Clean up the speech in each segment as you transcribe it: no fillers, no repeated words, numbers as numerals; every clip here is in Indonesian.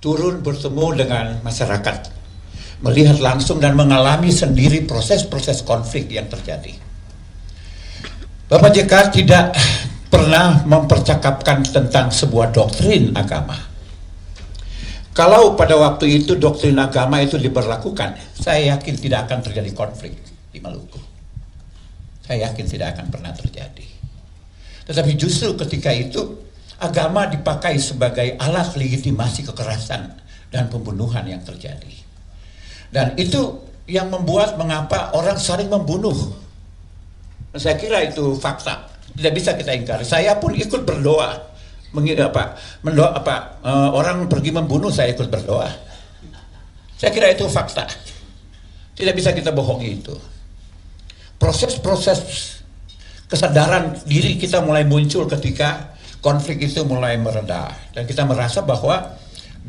turun bertemu dengan masyarakat, melihat langsung dan mengalami sendiri proses-proses konflik yang terjadi. Bapak JK tidak pernah mempercakapkan tentang sebuah doktrin agama. Kalau pada waktu itu doktrin agama itu diberlakukan, saya yakin tidak akan terjadi konflik di Maluku. Saya yakin tidak akan pernah terjadi. Tetapi justru ketika itu agama dipakai sebagai alat legitimasi kekerasan dan pembunuhan yang terjadi. Dan itu yang membuat mengapa orang saling membunuh. Saya kira itu fakta, tidak bisa kita ingkari. Saya pun ikut berdoa. Orang pergi membunuh, saya ikut berdoa. Saya kira itu fakta. Tidak bisa kita bohongi itu. Proses-proses kesadaran diri kita mulai muncul ketika konflik itu mulai mereda. Dan kita merasa bahwa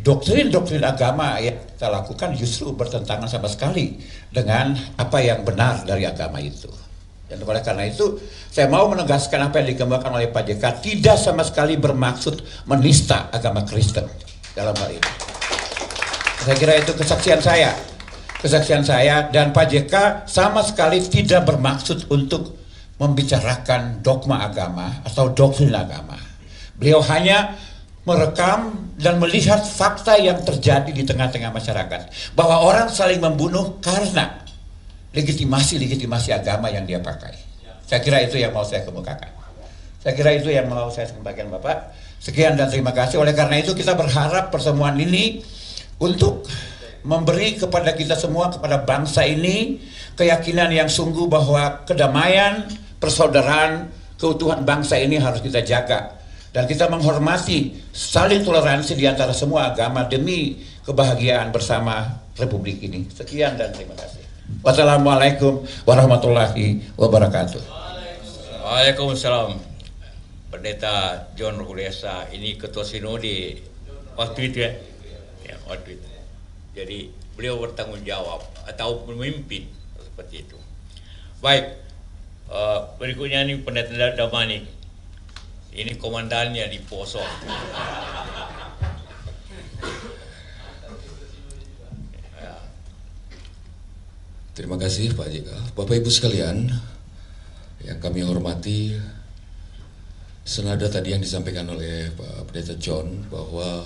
doktrin-doktrin agama yang kita lakukan justru bertentangan sama sekali dengan apa yang benar dari agama itu. Dan oleh karena itu, saya mau menegaskan apa yang dikembangkan oleh Pak JK tidak sama sekali bermaksud menista agama Kristen dalam hal ini. Saya kira itu kesaksian saya, dan Pak JK sama sekali tidak bermaksud untuk membicarakan dogma agama atau doktrin agama. Beliau hanya merekam dan melihat fakta yang terjadi di tengah-tengah masyarakat, bahwa orang saling membunuh karena legitimasi agama yang dia pakai. Saya kira itu yang mau saya kemukakan. Saya kira itu yang mau saya sampaikan Bapak. Sekian dan terima kasih. Oleh karena itu kita berharap pertemuan ini untuk memberi kepada kita semua, kepada bangsa ini, keyakinan yang sungguh bahwa kedamaian, persaudaraan, keutuhan bangsa ini harus kita jaga. Dan kita menghormati saling toleransi di antara semua agama demi kebahagiaan bersama Republik ini. Sekian dan terima kasih. Wassalamualaikum warahmatullahi wabarakatuh. Waalaikumsalam. Pendeta John Ruhulesa ini ketua sinode waktu itu ya, waktu itu. Jadi beliau bertanggung jawab atau memimpin seperti itu. Baik, berikutnya ini Pendeta Damani. Ini komandannya di Poso. Terima kasih Pak JK. Bapak Ibu sekalian yang kami hormati, senada tadi yang disampaikan oleh Pak Pendeta John bahwa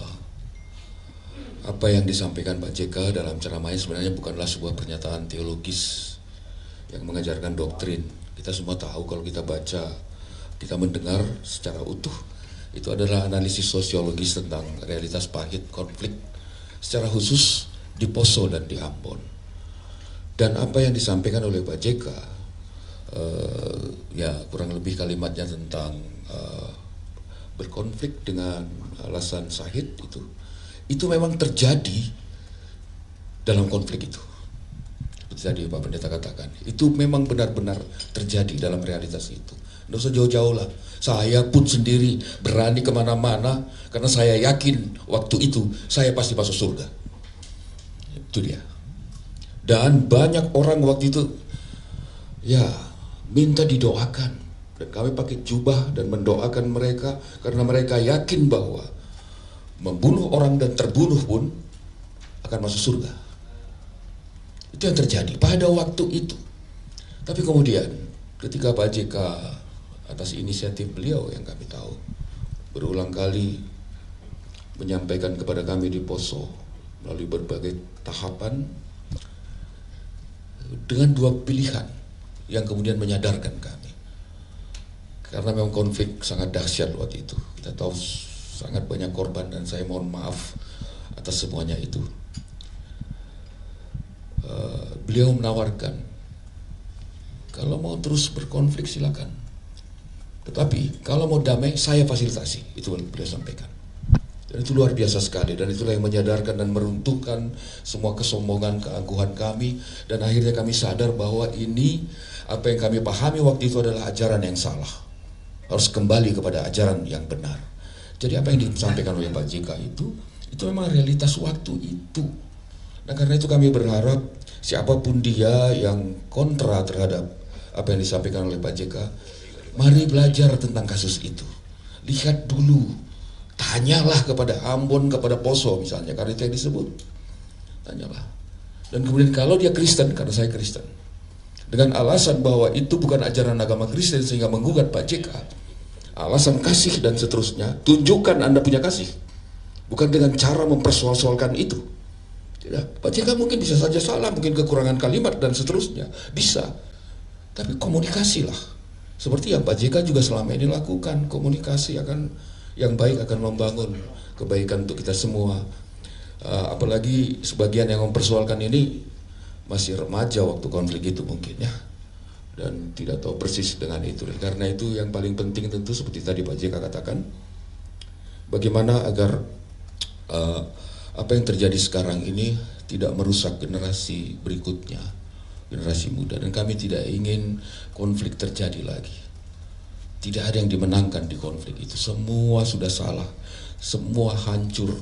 apa yang disampaikan Pak JK dalam ceramahnya sebenarnya bukanlah sebuah pernyataan teologis yang mengajarkan doktrin. Kita semua tahu kalau kita baca, kita mendengar secara utuh, itu adalah analisis sosiologis tentang realitas pahit konflik secara khusus di Poso dan di Ambon. Dan apa yang disampaikan oleh Pak JK, ya kurang lebih kalimatnya tentang berkonflik dengan alasan sahid itu memang terjadi dalam konflik itu. Seperti tadi Pak Pendeta katakan, itu memang benar-benar terjadi dalam realitas itu. Nggak usah jauh-jauh lah, saya pun sendiri berani kemana-mana karena saya yakin waktu itu saya pasti masuk surga. Itu dia. Dan banyak orang waktu itu ya minta didoakan, dan kami pakai jubah dan mendoakan mereka karena mereka yakin bahwa membunuh orang dan terbunuh pun akan masuk surga. Itu yang terjadi pada waktu itu. Tapi kemudian ketika Pak JK atas inisiatif beliau yang kami tahu berulang kali menyampaikan kepada kami di Poso melalui berbagai tahapan, dengan dua pilihan yang kemudian menyadarkan kami. Karena memang konflik sangat dahsyat waktu itu. Kita tahu sangat banyak korban dan saya mohon maaf atas semuanya itu. Beliau menawarkan, kalau mau terus berkonflik silakan. Tetapi kalau mau damai saya fasilitasi. Itu beliau sampaikan. Dan itu luar biasa sekali, dan itulah yang menyadarkan dan meruntuhkan semua kesombongan, keangkuhan kami, dan akhirnya kami sadar bahwa ini apa yang kami pahami waktu itu adalah ajaran yang salah, harus kembali kepada ajaran yang benar. Jadi apa yang disampaikan oleh Pak JK itu memang realitas waktu itu. Nah karena itu kami berharap siapapun dia yang kontra terhadap apa yang disampaikan oleh Pak JK, mari belajar tentang kasus itu, lihat dulu Tanyalah kepada Ambon, kepada Poso misalnya, karena itu yang disebut. Tanyalah. Dan kemudian kalau dia Kristen, karena saya Kristen, dengan alasan bahwa itu bukan ajaran agama Kristen sehingga menggugat Pak JK, alasan kasih dan seterusnya, tunjukkan Anda punya kasih. Bukan dengan cara mempersoal-soalkan itu. Tidak. Pak JK mungkin bisa saja salah, mungkin kekurangan kalimat dan seterusnya. Bisa. Tapi komunikasilah. Seperti yang Pak JK juga selama ini lakukan. Komunikasi yang baik akan membangun kebaikan untuk kita semua. Apalagi sebagian yang mempersoalkan ini masih remaja waktu konflik itu mungkin ya. Dan tidak tahu persis dengan itu. Karena itu yang paling penting tentu seperti tadi Pak JK katakan, bagaimana agar apa yang terjadi sekarang ini tidak merusak generasi berikutnya, generasi muda. Dan kami tidak ingin konflik terjadi lagi. Tidak ada yang dimenangkan di konflik itu. Semua sudah salah, semua hancur.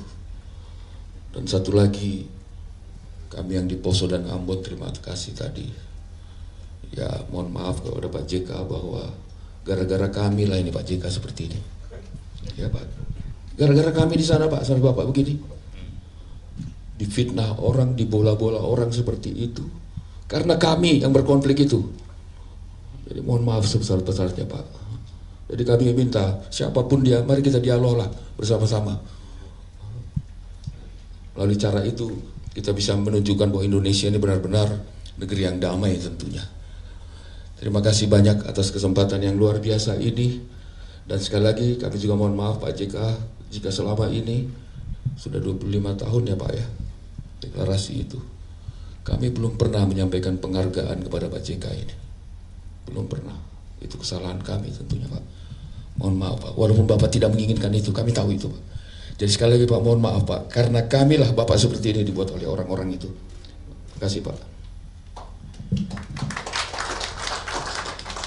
Dan satu lagi, kami yang di Poso dan Ambon terima kasih tadi. Ya mohon maaf kepada Pak JK bahwa gara-gara kami lah ini Pak JK seperti ini. Ya Pak, gara-gara kami di sana Pak, sampai Bapak begini. Difitnah orang, dibola-bola orang seperti itu. Karena kami yang berkonflik itu. Jadi mohon maaf sebesar-besarnya Pak. Jadi kami minta siapapun dia, mari kita dialog lah bersama-sama. Melalui cara itu kita bisa menunjukkan bahwa Indonesia ini benar-benar negeri yang damai tentunya. Terima kasih banyak atas kesempatan yang luar biasa ini. Dan sekali lagi kami juga mohon maaf Pak JK jika selama ini sudah 25 tahun ya Pak ya deklarasi itu. Kami belum pernah menyampaikan penghargaan kepada Pak JK ini. Belum pernah. Itu kesalahan kami tentunya Pak. Mohon maaf Pak, walaupun Bapak tidak menginginkan itu, kami tahu itu Pak. Jadi sekali lagi Pak, mohon maaf Pak, karena kamilah Bapak seperti ini dibuat oleh orang-orang itu. Terima kasih Pak.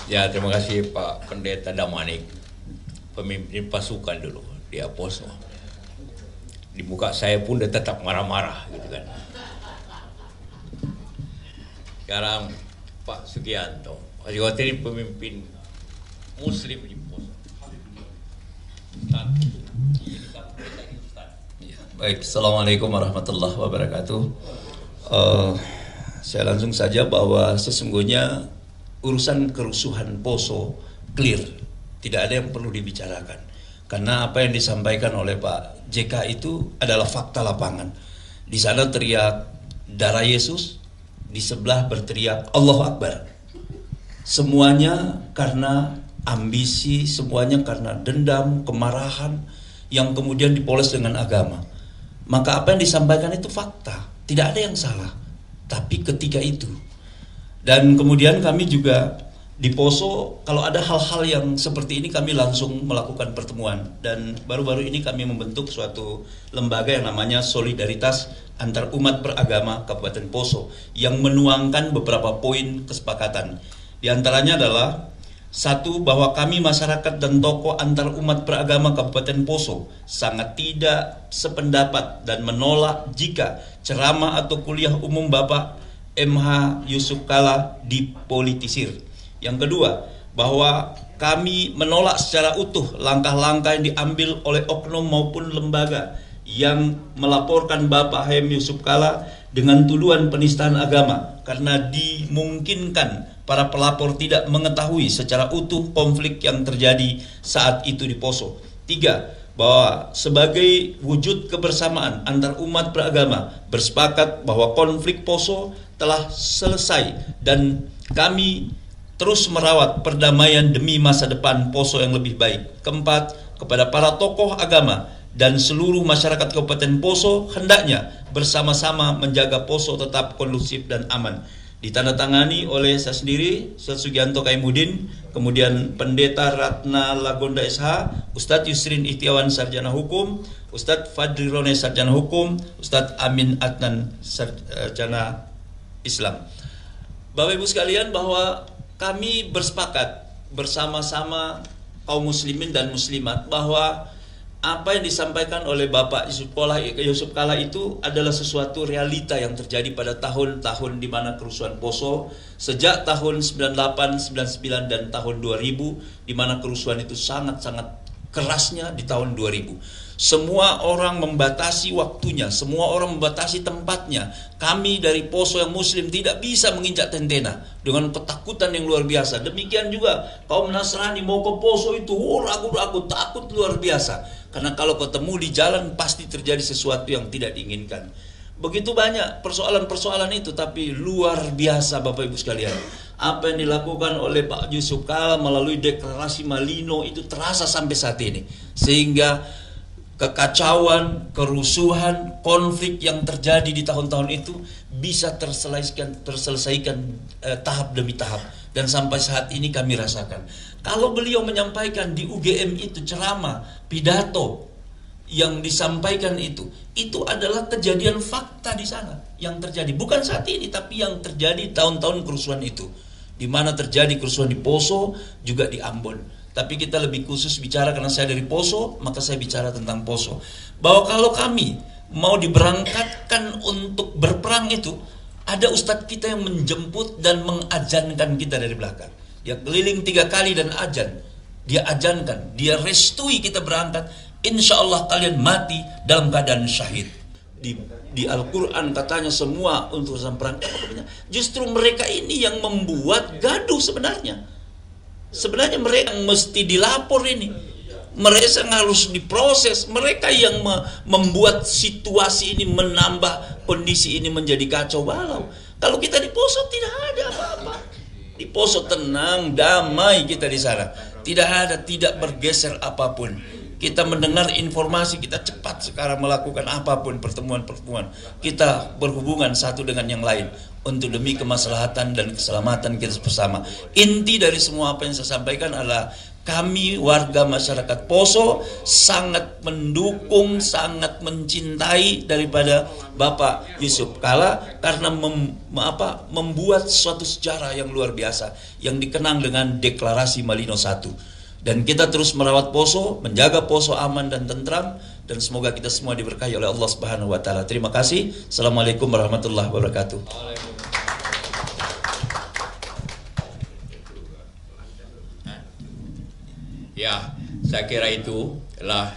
Ya, terima kasih Pak Pendeta Damanik, pemimpin pasukan dulu di Poso. Di muka saya pun dia tetap marah-marah gitu kan. Sekarang Pak Sugianto, Pak Sugianto pemimpin Muslim di Poso. Baik, Assalamualaikum warahmatullahi wabarakatuh. Saya langsung saja bahwa sesungguhnya urusan kerusuhan Poso clear, tidak ada yang perlu dibicarakan. Karena apa yang disampaikan oleh Pak JK itu adalah fakta lapangan. Di sana teriak darah Yesus, di sebelah berteriak Allahu Akbar. Semuanya karena ambisi, semuanya karena dendam, kemarahan yang kemudian dipoles dengan agama. Maka apa yang disampaikan itu fakta, tidak ada yang salah. Tapi ketika itu, dan kemudian kami juga di Poso, kalau ada hal-hal yang seperti ini kami langsung melakukan pertemuan. Dan baru-baru ini kami membentuk suatu lembaga yang namanya Solidaritas Antar Umat Beragama Kabupaten Poso, yang menuangkan beberapa poin kesepakatan. Di antaranya adalah satu, bahwa kami masyarakat dan tokoh antar umat beragama Kabupaten Poso sangat tidak sependapat dan menolak jika ceramah atau kuliah umum Bapak MH Yusuf Kalla dipolitisir. Yang kedua, bahwa kami menolak secara utuh langkah-langkah yang diambil oleh oknum maupun lembaga yang melaporkan Bapak HM Yusuf Kalla dengan tuduhan penistaan agama, karena dimungkinkan para pelapor tidak mengetahui secara utuh konflik yang terjadi saat itu di Poso. Tiga, bahwa sebagai wujud kebersamaan antar umat beragama bersepakat bahwa konflik Poso telah selesai dan kami terus merawat perdamaian demi masa depan Poso yang lebih baik. Keempat, kepada para tokoh agama dan seluruh masyarakat Kabupaten Poso hendaknya bersama-sama menjaga Poso tetap kondusif dan aman. Ditandatangani oleh saya sendiri, Ustadz Sugianto Kaimuddin, kemudian Pendeta Ratna Lagonda SH, Ustadz Yusrin Ikhtiawan Sarjana Hukum, Ustadz Fadri Rone Sarjana Hukum, Ustadz Amin Adnan Sarjana Islam. Bapak Ibu sekalian, bahwa kami bersepakat bersama-sama kaum muslimin dan muslimat bahwa apa yang disampaikan oleh Bapak Yusuf Kalla itu adalah sesuatu realita yang terjadi pada tahun-tahun di mana kerusuhan Poso sejak tahun 98, 99 dan tahun 2000, di mana kerusuhan itu sangat-sangat kerasnya di tahun 2000. Semua orang membatasi waktunya, semua orang membatasi tempatnya. Kami dari Poso yang Muslim tidak bisa menginjak tentena dengan ketakutan yang luar biasa. Demikian juga kaum Nasrani mau ke Poso itu ragu-ragu, takut luar biasa. Karena kalau ketemu di jalan pasti terjadi sesuatu yang tidak diinginkan. Begitu banyak persoalan-persoalan itu, tapi luar biasa Bapak Ibu sekalian. Apa yang dilakukan oleh Pak Yusuf Kala melalui deklarasi Malino itu terasa sampai saat ini. Sehingga kekacauan, kerusuhan, konflik yang terjadi di tahun-tahun itu bisa terselesaikan tahap demi tahap. Dan sampai saat ini kami rasakan. Kalau beliau menyampaikan di UGM itu ceramah, pidato yang disampaikan itu adalah kejadian fakta di sana yang terjadi. Bukan saat ini, tapi yang terjadi tahun-tahun kerusuhan itu. Di mana terjadi kerusuhan di Poso, juga di Ambon. Tapi kita lebih khusus bicara karena saya dari Poso, maka saya bicara tentang Poso. Bahwa kalau kami mau diberangkatkan untuk berperang itu, ada ustadz kita yang menjemput dan mengajankan kita dari belakang. Dia keliling 3 kali dan ajan. Dia ajankan, dia restui kita berangkat. Insya Allah kalian mati dalam keadaan syahid. Di Al-Quran katanya semua untuk urusan perang. Justru mereka ini yang membuat gaduh sebenarnya. Sebenarnya mereka yang mesti dilapor ini. Mereka harus diproses. Mereka yang membuat situasi ini, menambah kondisi ini menjadi kacau balau. Kalau kita di Poso tidak ada apa-apa. Di Poso tenang, damai kita di sana. Tidak bergeser apapun. Kita mendengar informasi, kita cepat sekarang melakukan apapun, pertemuan-pertemuan. Kita berhubungan satu dengan yang lain untuk demi kemaslahatan dan keselamatan kita bersama. Inti dari semua apa yang saya sampaikan adalah kami warga masyarakat Poso sangat mendukung, sangat mencintai daripada Bapak Yusuf Kala karena membuat suatu sejarah yang luar biasa yang dikenang dengan deklarasi Malino I. Dan kita terus merawat Poso, menjaga Poso aman dan tentram, dan semoga kita semua diberkahi oleh Allah Subhanahu wa taala. Terima kasih. Assalamualaikum warahmatullahi wabarakatuh. Ya, saya kira itu adalah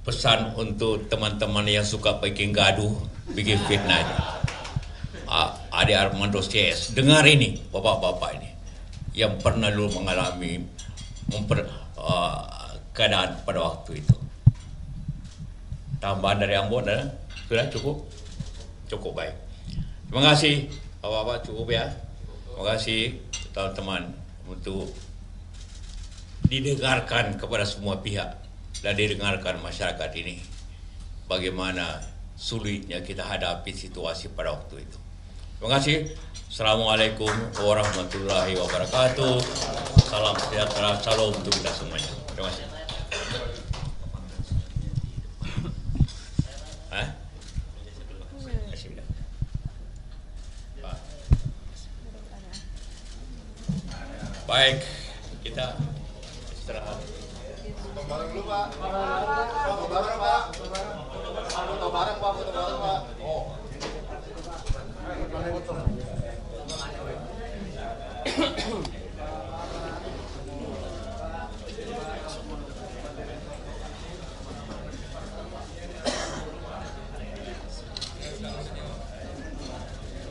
pesan untuk teman-teman yang suka bikin gaduh, bikin fitnah. Ade Armando CS, dengar ini, bapak-bapak ini yang pernah dulu mengalami keadaan pada waktu itu. Tambahan dari Ambon sudah cukup baik. Terima kasih bapak-bapak, cukup ya. Terima kasih teman-teman untuk didengarkan kepada semua pihak dan didengarkan masyarakat ini bagaimana sulitnya kita hadapi situasi pada waktu itu. Terima kasih. Assalamualaikum warahmatullahi wabarakatuh. Salam sejahtera, salam untuk kita semuanya. Terima kasih. Baik, kita istirahat. Foto bareng dulu Pak. Foto bareng Pak. Foto bareng Pak. Oh.